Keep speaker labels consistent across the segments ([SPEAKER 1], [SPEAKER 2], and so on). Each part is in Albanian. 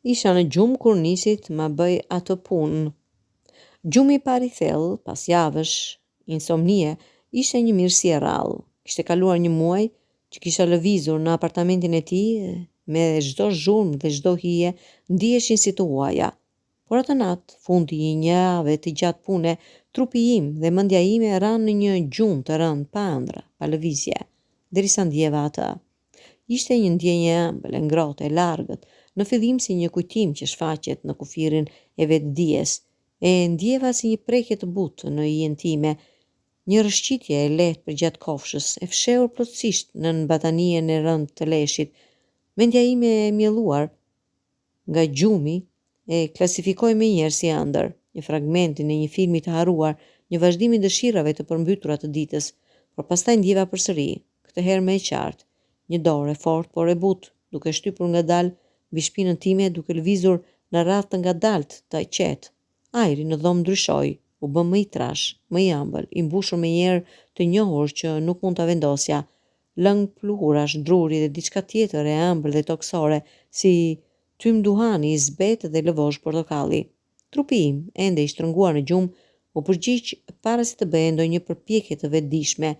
[SPEAKER 1] Isha në gjumë kur nisi të ma bëj atë punë. Gjumi i pari thellë, pas javësh insomnie, ishte një mirësi e rrallë. Kishte kaluar një muaj që kisha lëvizur në apartamentin e tij, me çdo zhurmë dhe çdo hije ndiheshin si të huaja. Por atë natë, fundi i një jave të gjatë pune, trupi im dhe mendja ime ranë në një gjumë të rëndë pa ëndra, pa lëvizje, derisa ndjeva atë. Ishte një ndjenjë e ëmbël, e ngrohtë, e largët, në fillim si një kujtim që shfaqet në kufirin e vetdijes, e ndjeva si një prekje të butë në hijen time, një rëshqitje e lehtë përgjatë kofshës, e fshehur plotësisht nën batanien e rëndë të leshit. Mendja ime e mjelluar nga gjumi e klasifikoi menjëherë si ëndër, një fragmentin e një filmi të harruar, një vazhdim i dëshirave të përmbytura të ditës, por pastaj ndjeva përsëri, këtë herë më e qartë, një dorë e fortë por e butë, duke shtypur ngadalë mbi shpinën time, duke lëvizur në radhë të ngadaltë të qetë. Ajri në dhomë ndryshoi, u bë më i trash, më i ëmbël, i mbushur me njerë të njohur që nuk mund ta vendosja. Lëng pluhurash, druri dhe diçka tjetër e ëmbël dhe toksore, si tym duhani i zbetë dhe lëvosh portokalli. Trupi im, ende i shtrënguar në gjumë, u përgjigj para se të bëje ndonjë përpjekje të vetëdijshme.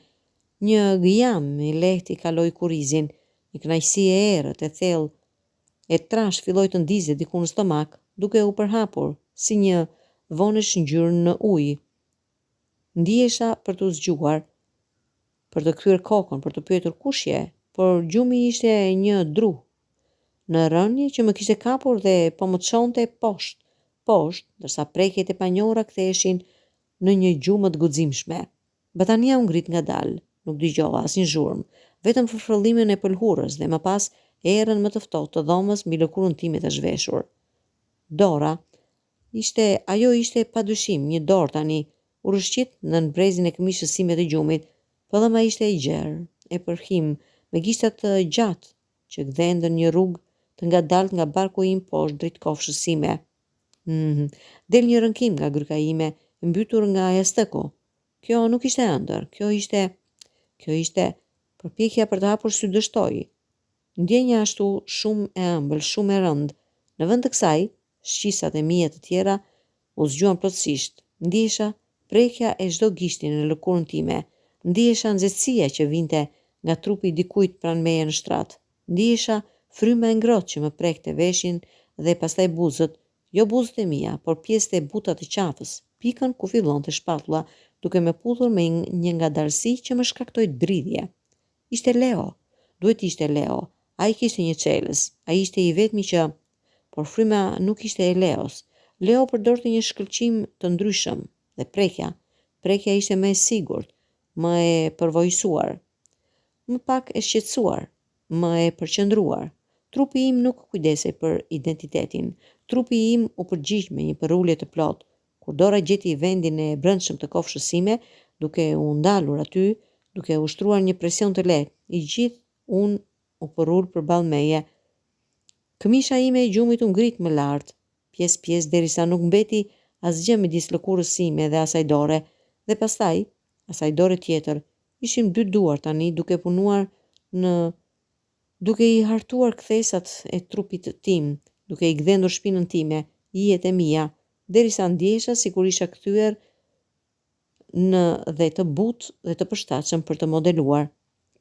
[SPEAKER 1] Një gëjam i lehtë i kaloi kurrizin, një kënaqësi e errët e thellë e trash filloi të ndizej diku në stomak, duke u përhapur si një vonesh ngjyrë në ujë. Ndihesha për t'u zgjuar, për të kthyer kokën, për të pyetur kush je, por gjumi ishte një dru në rënje që më kishte kapur dhe po më çonte poshtë, ndërsa prekjet e panjohura ktheheshin në një gjumë të guximshme. Batania u ngrit ngadalë, nuk dëgjova asnjë zhurmë, vetëm fërfrollimin e pëlhurës dhe më pas erën më të ftohtë të dhomës mbi lëkurën time të zhveshur. Dora ajo ishte padyshim një dorë tani, u rëshqit nën brezin e këmishës sime të gjumit. Pëllëma ishte e gjerë, e përhim, me gishtat të gjatë që gdhendën një rrugë të ngadalt nga barku im poshtë drejt kofshës sime. Del një rënkim nga gryka ime, mbytur nga jastëku. Kjo nuk ishte ëndër, kjo ishte përpjekja për të hapur sy dështoj. Ndjenja ashtu shumë e ëmbël, shumë e rëndë. Në vend të kësaj, shqisat e mia të tjera u zgjuan plotësisht. Ndihesha prekja e çdo gishti në lëkurën time. Ndihesha nxehtësia që vinte nga trupi i dikujt pranë meje në shtrat. Ndihesha fryma e ngrohtë që më prekte veshin dhe pastaj buzët, jo buzët e mia, por pjesët e buta të qafës, pikën ku fillonte shpatulla, duke më puthur me një ngadalësi që më shkaktoi dridhje. Ishte Leo, duhet ishte Leo. Ai kishte një çelës, ai ishte i vetmi që, por fryma nuk ishte e Leos. Leo përdorte një shkëlqim të ndryshëm dhe prekja ishte më e sigurt, më e përvojësuar, më pak e shqetësuar, më e përqendruar. Trupi im nuk kujdesej për identitetin. Trupi im u përgjigj me një përulje të plotë. Kur Dora gjeti vendin e brendshëm të kofshës sime, duke u ndalur aty, duke ushtruar një presion të lehtë, i gjithë unë u përul përballë meje. Këmisha ime e gjumit u ngrit më lart, pjesë derisa nuk mbeti asgjë midis lëkurës sime dhe asaj dore, dhe pastaj asaj dore tjetër. Ishim dy duar tani duke i hartuar kthesat e trupit tim, duke i gdhendur shpinën time, hijet e mia, derisa ndjehesha sikur isha kthyer në dhe të butë dhe të përshtatshëm për të modeluar.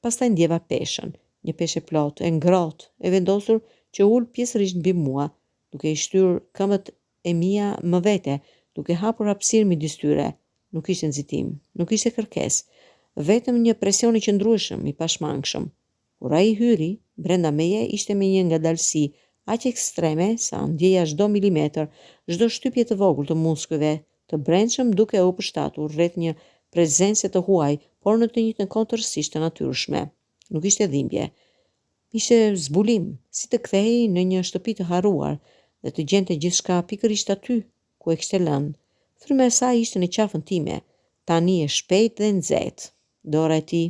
[SPEAKER 1] Pastaj ndjeva peshën, një peshë plotë, e ngrohtë, e vendosur që ul pjesërisht mbi mua, duke i shtyr këmbët e mia më vete, duke hapur hapësirë midis tyre. Nuk ishte nxitim, nuk ishte kërkesë, vetëm një presion i qëndrueshëm, i pashmangshëm. Kur ai hyri, brenda meje ishte me një ngadalësi aq ekstreme sa ndjeja çdo milimetër, çdo shtypje të vogël të muskujve të brendshëm duke u përshtatur rreth një prezencë të huaj, por në të njëjtën kohë tërësisht të natyrshme. Nuk ishte dhimbje. Ishte zbulim, si të kthehej në një shtëpi të harruar dhe të gjente gjithçka pikërisht aty ku e kishte lënë. Fryma e saj ishte në qafën time, tani e shpejtë dhe nxehtë. Dora e tij,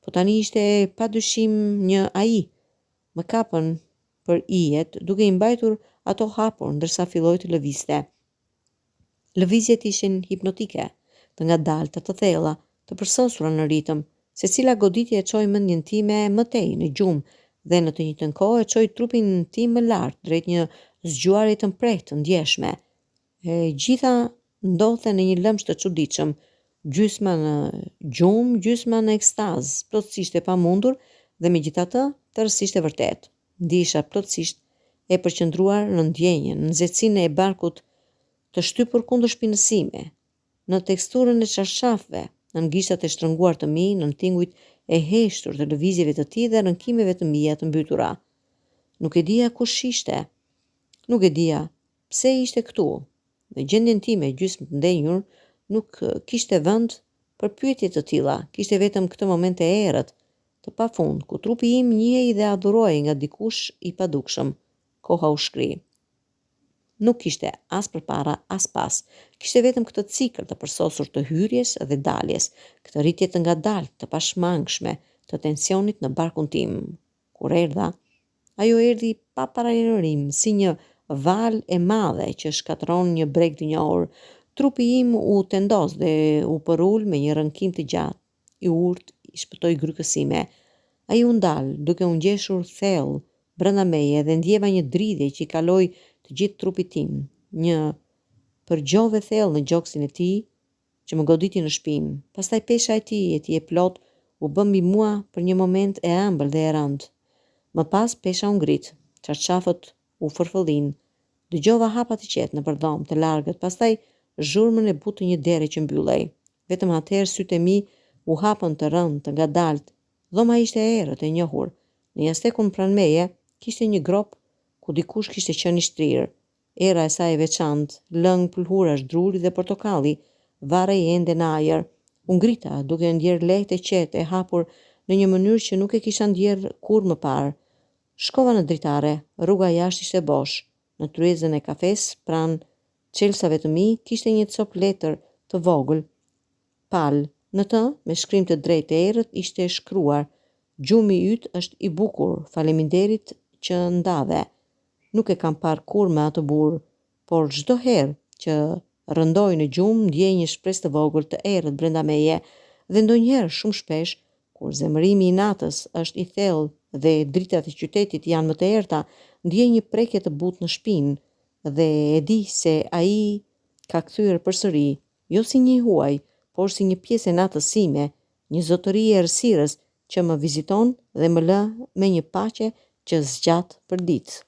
[SPEAKER 1] po tani ishte padyshim një ai. Më kapën për ijet, duke i mbajtur ato hapur ndërsa filloi të lëvizte. Lëvizjet ishin hipnotike, të ngadalta, të thella, të përsosura në ritëm, Secila goditje e çoi mendjen time më tej në gjumë dhe në të njëjtën kohë e çoi trupin tim më lart drejt një zgjuarje të mprehtë të ndjeshme. E gjitha ndodhte në një lëmsh të çuditshëm, gjysma në gjumë, gjysma në ekstaz, plotësisht e pamundur dhe megjithatë tërësisht e vërtet. Ndisha plotësisht e përqendruar në ndjenjen, në nxehtësinë e barkut të shtypur kundër shpinës sime, në teksturën e çarshafëve, në gishtat e shtrënguar të mi, në tingujt e heshtur të lëvizjeve të tij dhe rënkimeve të mia të mbytura. Nuk e dija kush ishte. Nuk e dija pse ishte këtu. Në gjendjen time gjysmë të ndenjur, nuk kishte vend për pyetje të tilla, kishte vetëm këtë moment e errët, të pafund, ku trupi im njihej dhe adhurohej nga dikush i padukshëm. Koha u shkri. Nuk kishte as përpara, as pas. Kishte vetëm këtë cikël të përsosur të hyrjes dhe daljes, këtë rritje të ngadaltë, të pashmangshme, të tensionit në barkun tim. Kur erdha, ajo erdhi pa paralajmërim, si një valë e madhe që shkatron një breg të njohur. Trupi im u tendos dhe u përul me një rënkim të gjatë. I urtë i shpëtoi grykës sime. Ai u ndal, duke u ngjeshur thellë brenda meje dhe ndjeva një dridhje që i kaloi të gjithë trupit tim. Një përgjove thellë në gjoksin e tij që më goditi në shpinë. Pastaj pesha e tij e plot u bë mbi mua për një moment e ëmbël dhe e rëndë. Më pas pesha u ngrit, çarçafët u fërfëllinë. Dëgjova hapa të qetë nëpër dhomë të largët, pastaj zhurmën e butë të një dere që mbyllej. Vetëm atëherë sytë e mi u hapën të rënd, të ngadalt. Dhoma ishte e errët e njohur. Në jastekun pranë meje kishte një grop ku dikush kishte qenë i shtrirë. Era e saj e veçantë, lëng pëlhurash, druri dhe portokalli, varrej ende në ajër. U ngrita duke ndjerë lehtë e qetë e hapur në një mënyrë që nuk e kisha ndjerë kurrë më parë. Shkova në dritare, rruga jashtë ishte bosh. Në tryezën e kafes, pranë çelësave të mi, kishte një copë letër të vogël, palë. Në të, me shkrim të drejtë e errët, ishte shkruar: "Gjumi yt është i bukur, faleminderit që ndave." Nuk e kam parë kurrë me atë burr, por çdo herë që rëndoj në gjumë ndjej një shpresë të vogël të errët brenda meje dhe ndonjëherë shumë shpesh, kur zemërimi i natës është i thellë dhe dritat e qytetit janë më të errta, ndjej një prekje të butë në shpinë dhe e di se ai ka kthyer përsëri, jo si një huaj, por si një pjesë e natës sime, një zotëri e errësirës që më viziton dhe më lë me një paqe që zgjat për ditë.